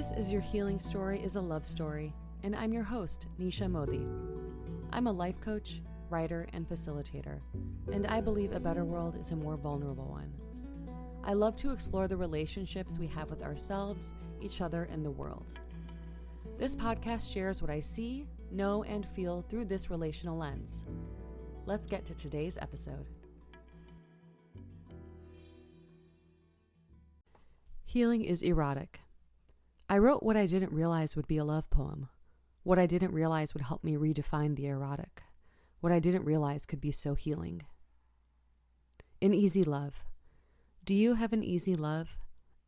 This is Your Healing Story is a Love Story, and I'm your host, Nisha Modi. I'm a life coach, writer, and facilitator, and I believe a better world is a more vulnerable one. I love to explore the relationships we have with ourselves, each other, and the world. This podcast shares what I see, know, and feel through this relational lens. Let's get to today's episode. Healing is erotic. I wrote what I didn't realize would be a love poem. What I didn't realize would help me redefine the erotic. What I didn't realize could be so healing. An easy love. Do you have an easy love?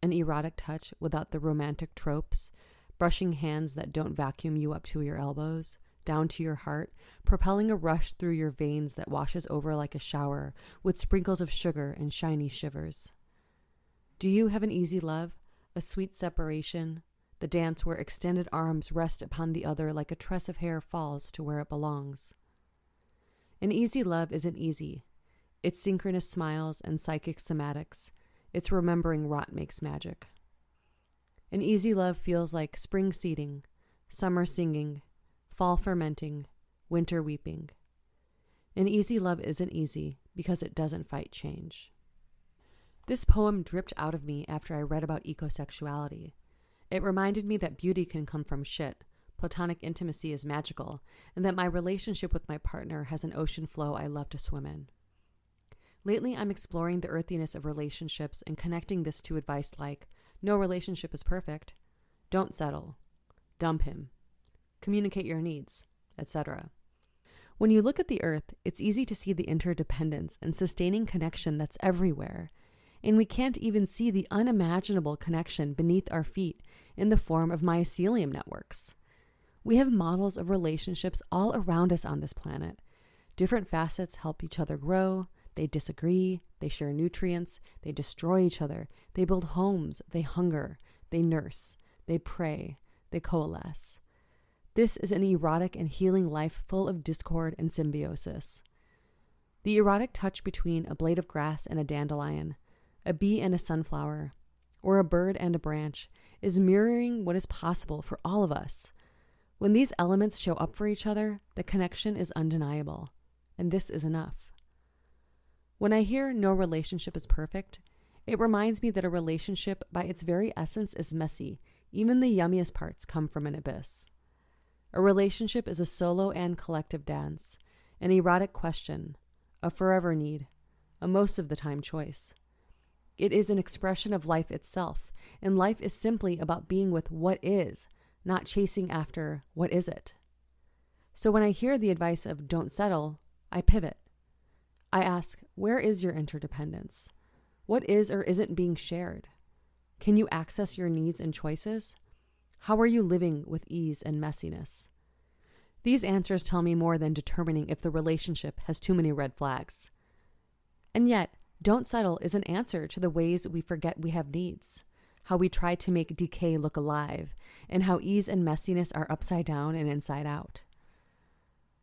An erotic touch without the romantic tropes? Brushing hands that don't vacuum you up to your elbows, down to your heart, propelling a rush through your veins that washes over like a shower with sprinkles of sugar and shiny shivers. Do you have an easy love? A sweet separation, the dance where extended arms rest upon the other like a tress of hair falls to where it belongs. An easy love isn't easy. It's synchronous smiles and psychic somatics. It's remembering rot makes magic. An easy love feels like spring seeding, summer singing, fall fermenting, winter weeping. An easy love isn't easy because it doesn't fight change. This poem dripped out of me after I read about ecosexuality. It reminded me that beauty can come from shit, platonic intimacy is magical, and that my relationship with my partner has an ocean flow I love to swim in. Lately, I'm exploring the earthiness of relationships and connecting this to advice like, no relationship is perfect, don't settle, dump him, communicate your needs, etc. When you look at the earth, it's easy to see the interdependence and sustaining connection that's everywhere. And we can't even see the unimaginable connection beneath our feet in the form of mycelium networks. We have models of relationships all around us on this planet. Different facets help each other grow, they disagree, they share nutrients, they destroy each other, they build homes, they hunger, they nurse, they pray, they coalesce. This is an erotic and healing life full of discord and symbiosis. The erotic touch between a blade of grass and a dandelion, a bee and a sunflower, or a bird and a branch is mirroring what is possible for all of us. When these elements show up for each other, the connection is undeniable, and this is enough. When I hear no relationship is perfect, it reminds me that a relationship by its very essence is messy. Even the yummiest parts come from an abyss. A relationship is a solo and collective dance, an erotic question, a forever need, a most of the time choice. It is an expression of life itself, and life is simply about being with what is, not chasing after what is it. So when I hear the advice of don't settle, I pivot. I ask, where is your interdependence? What is or isn't being shared? Can you access your needs and choices? How are you living with ease and messiness? These answers tell me more than determining if the relationship has too many red flags. And yet, don't settle is an answer to the ways we forget we have needs, how we try to make decay look alive, and how ease and messiness are upside down and inside out.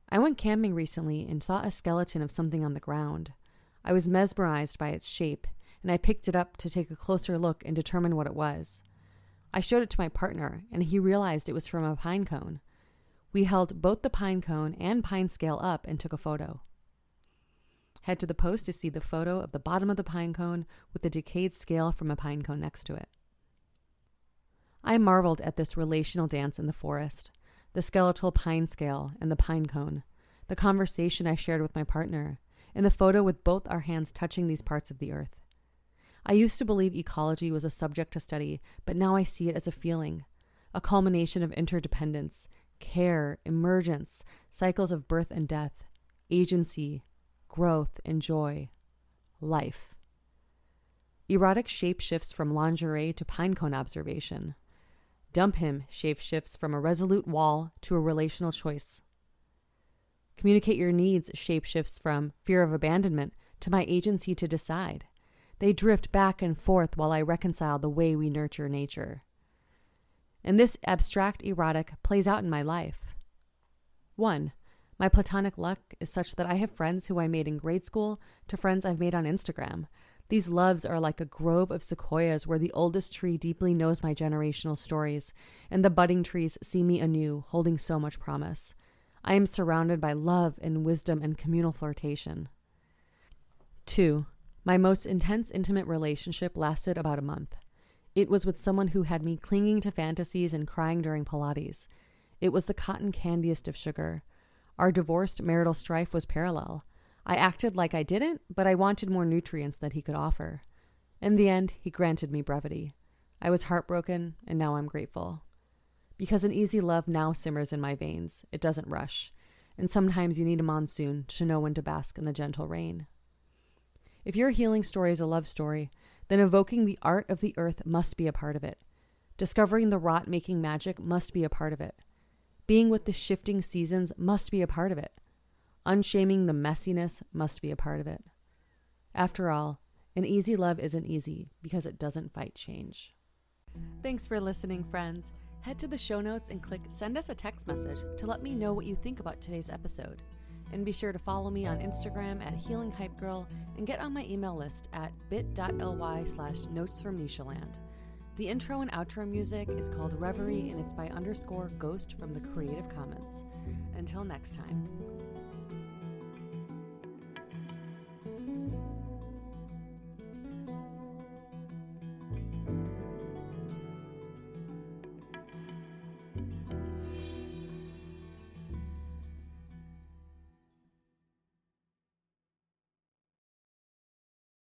I went camping recently and saw a skeleton of something on the ground. I was mesmerized by its shape, and I picked it up to take a closer look and determine what it was. I showed it to my partner, and he realized it was from a pine cone. We held both the pine cone and pine scale up and took a photo. Head to the post to see the photo of the bottom of the pine cone with the decayed scale from a pine cone next to it. I marveled at this relational dance in the forest, the skeletal pine scale and the pine cone, the conversation I shared with my partner, and the photo with both our hands touching these parts of the earth. I used to believe ecology was a subject to study, but now I see it as a feeling, a culmination of interdependence, care, emergence, cycles of birth and death, agency, growth and joy, life. Erotic shape shifts from lingerie to pinecone observation. Dump him shape shifts from a resolute wall to a relational choice. Communicate your needs shape shifts from fear of abandonment to my agency to decide. They drift back and forth while I reconcile the way we nurture nature. And this abstract erotic plays out in my life. 1. My platonic luck is such that I have friends who I made in grade school to friends I've made on Instagram, These loves are like a grove of sequoias where the oldest tree deeply knows my generational stories, and the budding trees see me anew, holding so much promise. I am surrounded by love and wisdom and communal flirtation. 2. My most intense intimate relationship lasted about a month. It was with someone who had me clinging to fantasies and crying during Pilates. It was the cotton candiest of sugar. Our divorced marital strife was parallel. I acted like I didn't, but I wanted more nutrients that he could offer. In the end, he granted me brevity. I was heartbroken, and now I'm grateful. Because an easy love now simmers in my veins. It doesn't rush. And sometimes you need a monsoon to know when to bask in the gentle rain. If your healing story is a love story, then evoking the art of the earth must be a part of it. Discovering the rot-making magic must be a part of it. Being with the shifting seasons must be a part of it. Unshaming the messiness must be a part of it. After all, an easy love isn't easy because it doesn't fight change. Thanks for listening, friends. Head to the show notes and click send us a text message to let me know what you think about today's episode. And be sure to follow me on Instagram at HealingHypeGirl and get on my email list at bit.ly/notesfromnishaland. The intro and outro music is called Reverie and it's by _Ghost from the Creative Commons. Until next time.